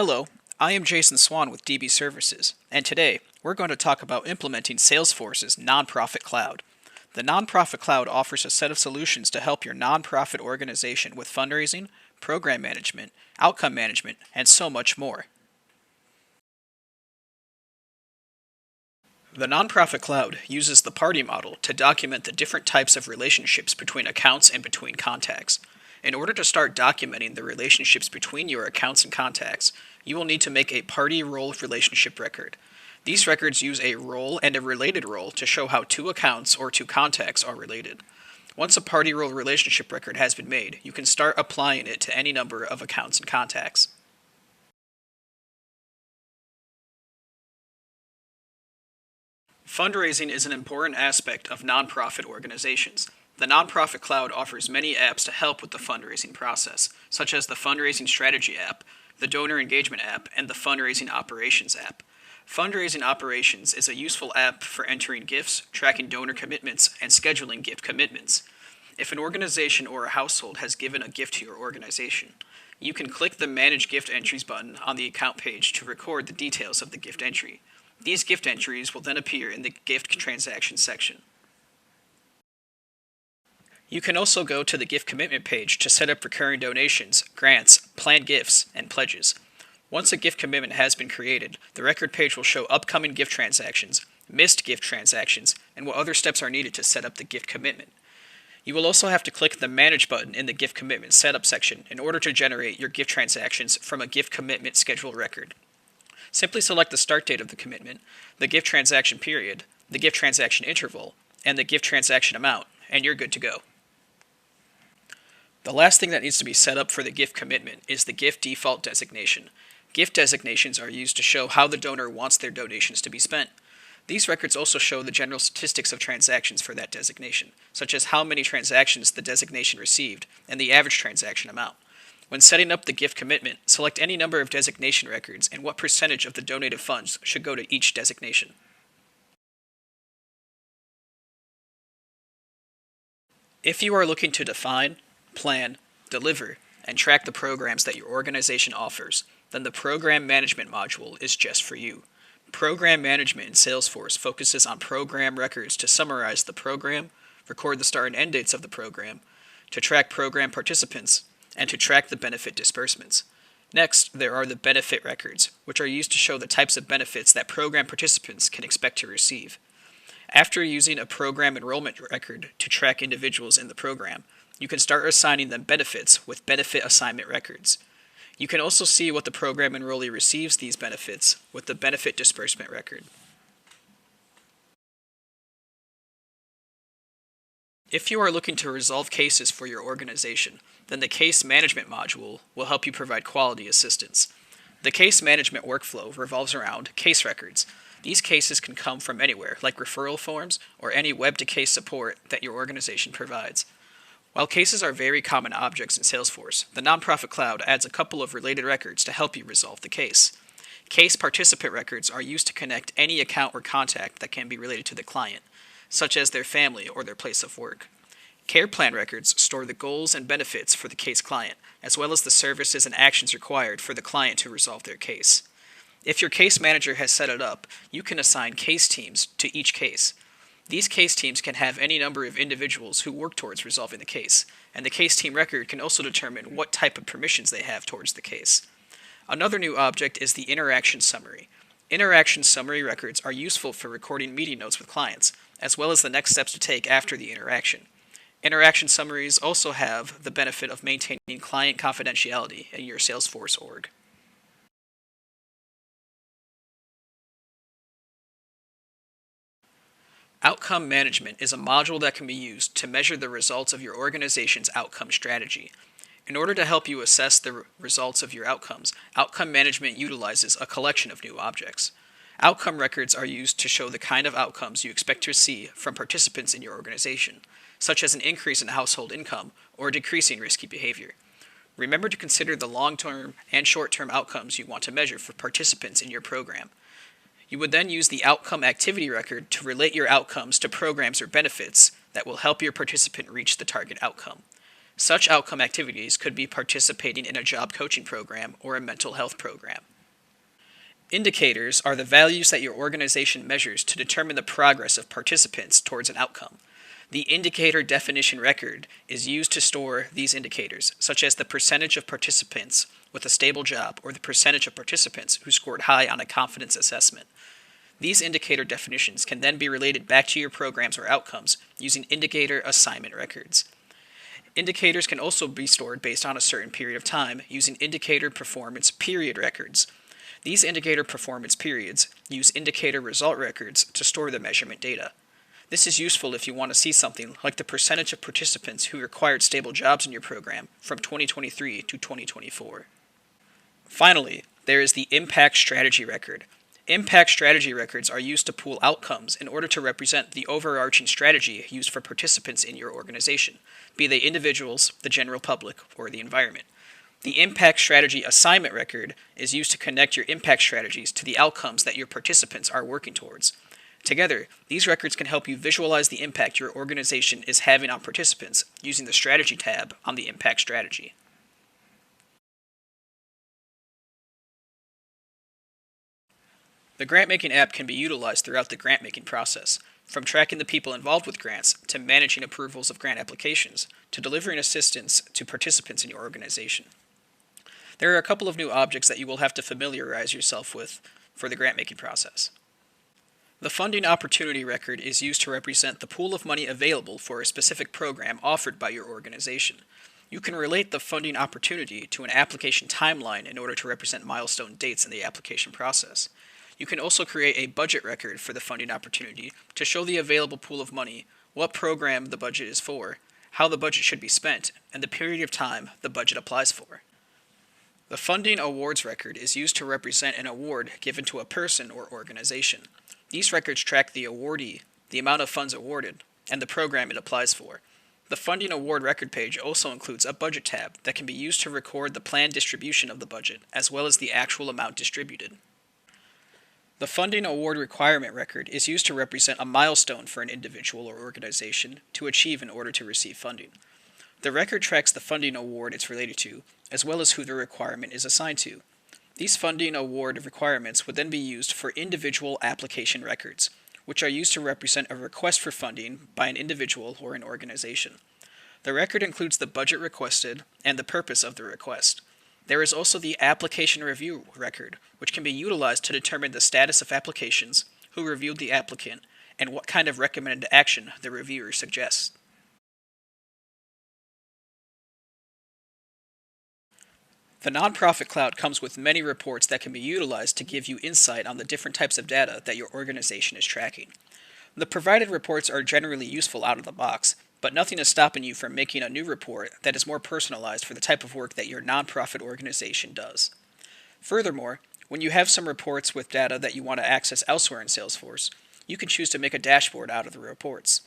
Hello, I am Jason Swan with DB Services, and today we're going to talk about implementing Salesforce's Nonprofit Cloud. The Nonprofit Cloud offers a set of solutions to help your nonprofit organization with fundraising, program management, outcome management, and so much more. The Nonprofit Cloud uses the party model to document the different types of relationships between accounts and between contacts. In order to start documenting the relationships between your accounts and contacts, you will need to make a party role relationship record. These records use a role and a related role to show how two accounts or two contacts are related. Once a party role relationship record has been made, you can start applying it to any number of accounts and contacts. Fundraising is an important aspect of nonprofit organizations. The Nonprofit Cloud offers many apps to help with the fundraising process, such as the Fundraising Strategy app, the Donor Engagement app, and the Fundraising Operations app. Fundraising Operations is a useful app for entering gifts, tracking donor commitments, and scheduling gift commitments. If an organization or a household has given a gift to your organization, you can click the Manage Gift Entries button on the account page to record the details of the gift entry. These gift entries will then appear in the gift transactions section. You can also go to the gift commitment page to set up recurring donations, grants, planned gifts, and pledges. Once a gift commitment has been created, the record page will show upcoming gift transactions, missed gift transactions, and what other steps are needed to set up the gift commitment. You will also have to click the Manage button in the gift commitment setup section in order to generate your gift transactions from a gift commitment schedule record. Simply select the start date of the commitment, the gift transaction period, the gift transaction interval, and the gift transaction amount, and you're good to go. The last thing that needs to be set up for the gift commitment is the gift default designation. Gift designations are used to show how the donor wants their donations to be spent. These records also show the general statistics of transactions for that designation, such as how many transactions the designation received and the average transaction amount. When setting up the gift commitment, select any number of designation records and what percentage of the donated funds should go to each designation. If you are looking to define, plan, deliver, and track the programs that your organization offers, then the Program Management module is just for you. Program Management in Salesforce focuses on program records to summarize the program, record the start and end dates of the program, to track program participants, and to track the benefit disbursements. Next, there are the benefit records, which are used to show the types of benefits that program participants can expect to receive. After using a program enrollment record to track individuals in the program, you can start assigning them benefits with benefit assignment records. You can also see what the program enrollee receives these benefits with the benefit disbursement record. If you are looking to resolve cases for your organization, then the Case Management module will help you provide quality assistance. The case management workflow revolves around case records. These cases can come from anywhere, like referral forms or any web-to-case support that your organization provides. While cases are very common objects in Salesforce, the Nonprofit Cloud adds a couple of related records to help you resolve the case. Case participant records are used to connect any account or contact that can be related to the client, such as their family or their place of work. Care plan records store the goals and benefits for the case client, as well as the services and actions required for the client to resolve their case. If your case manager has set it up, you can assign case teams to each case. These case teams can have any number of individuals who work towards resolving the case, and the case team record can also determine what type of permissions they have towards the case. Another new object is the interaction summary. Interaction summary records are useful for recording meeting notes with clients, as well as the next steps to take after the interaction. Interaction summaries also have the benefit of maintaining client confidentiality in your Salesforce org. Outcome management is a module that can be used to measure the results of your organization's outcome strategy. In order to help you assess the results of your outcomes, outcome management utilizes a collection of new objects. Outcome records are used to show the kind of outcomes you expect to see from participants in your organization, such as an increase in household income or decreasing risky behavior. Remember to consider the long-term and short-term outcomes you want to measure for participants in your program. You would then use the outcome activity record to relate your outcomes to programs or benefits that will help your participant reach the target outcome. Such outcome activities could be participating in a job coaching program or a mental health program. Indicators are the values that your organization measures to determine the progress of participants towards an outcome. The indicator definition record is used to store these indicators, such as the percentage of participants with a stable job or the percentage of participants who scored high on a confidence assessment. These indicator definitions can then be related back to your programs or outcomes using indicator assignment records. Indicators can also be stored based on a certain period of time using indicator performance period records. These indicator performance periods use indicator result records to store the measurement data. This is useful if you want to see something like the percentage of participants who required stable jobs in your program from 2023 to 2024. Finally, there is the Impact Strategy Record. Impact Strategy records are used to pool outcomes in order to represent the overarching strategy used for participants in your organization, be they individuals, the general public, or the environment. The Impact Strategy Assignment Record is used to connect your impact strategies to the outcomes that your participants are working towards. Together, these records can help you visualize the impact your organization is having on participants using the Strategy tab on the Impact Strategy. The grantmaking app can be utilized throughout the grantmaking process, from tracking the people involved with grants to managing approvals of grant applications to delivering assistance to participants in your organization. There are a couple of new objects that you will have to familiarize yourself with for the grantmaking process. The Funding Opportunity Record is used to represent the pool of money available for a specific program offered by your organization. You can relate the funding opportunity to an application timeline in order to represent milestone dates in the application process. You can also create a budget record for the funding opportunity to show the available pool of money, what program the budget is for, how the budget should be spent, and the period of time the budget applies for. The Funding Awards Record is used to represent an award given to a person or organization. These records track the awardee, the amount of funds awarded, and the program it applies for. The Funding Award Record page also includes a budget tab that can be used to record the planned distribution of the budget, as well as the actual amount distributed. The Funding Award Requirement Record is used to represent a milestone for an individual or organization to achieve in order to receive funding. The record tracks the funding award it's related to, as well as who the requirement is assigned to. These funding award requirements would then be used for individual application records, which are used to represent a request for funding by an individual or an organization. The record includes the budget requested and the purpose of the request. There is also the Application Review Record, which can be utilized to determine the status of applications, who reviewed the applicant, and what kind of recommended action the reviewer suggests. The Nonprofit Cloud comes with many reports that can be utilized to give you insight on the different types of data that your organization is tracking. The provided reports are generally useful out of the box, but nothing is stopping you from making a new report that is more personalized for the type of work that your nonprofit organization does. Furthermore, when you have some reports with data that you want to access elsewhere in Salesforce, you can choose to make a dashboard out of the reports.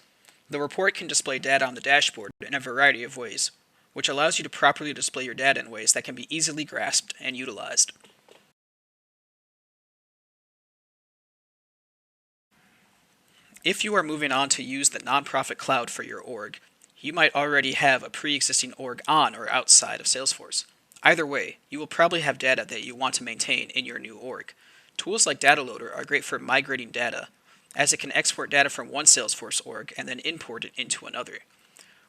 The report can display data on the dashboard in a variety of ways, which allows you to properly display your data in ways that can be easily grasped and utilized. If you are moving on to use the Nonprofit Cloud for your org, you might already have a pre-existing org on or outside of Salesforce. Either way, you will probably have data that you want to maintain in your new org. Tools like Data Loader are great for migrating data, as it can export data from one Salesforce org and then import it into another.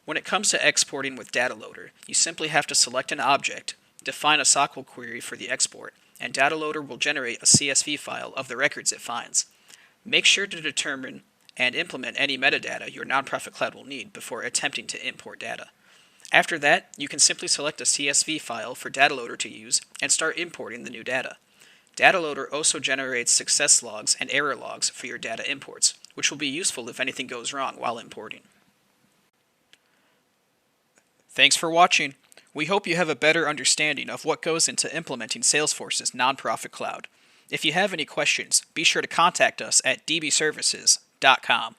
When it comes to exporting with Data Loader, you simply have to select an object, define a SQL query for the export, and Data Loader will generate a CSV file of the records it finds. Make sure to determine and implement any metadata your Nonprofit Cloud will need before attempting to import data. After that, you can simply select a CSV file for Data Loader to use and start importing the new data. Data Loader also generates success logs and error logs for your data imports, which will be useful if anything goes wrong while importing. Thanks for watching. We hope you have a better understanding of what goes into implementing Salesforce's Nonprofit Cloud. If you have any questions, be sure to contact us at dbservices.com.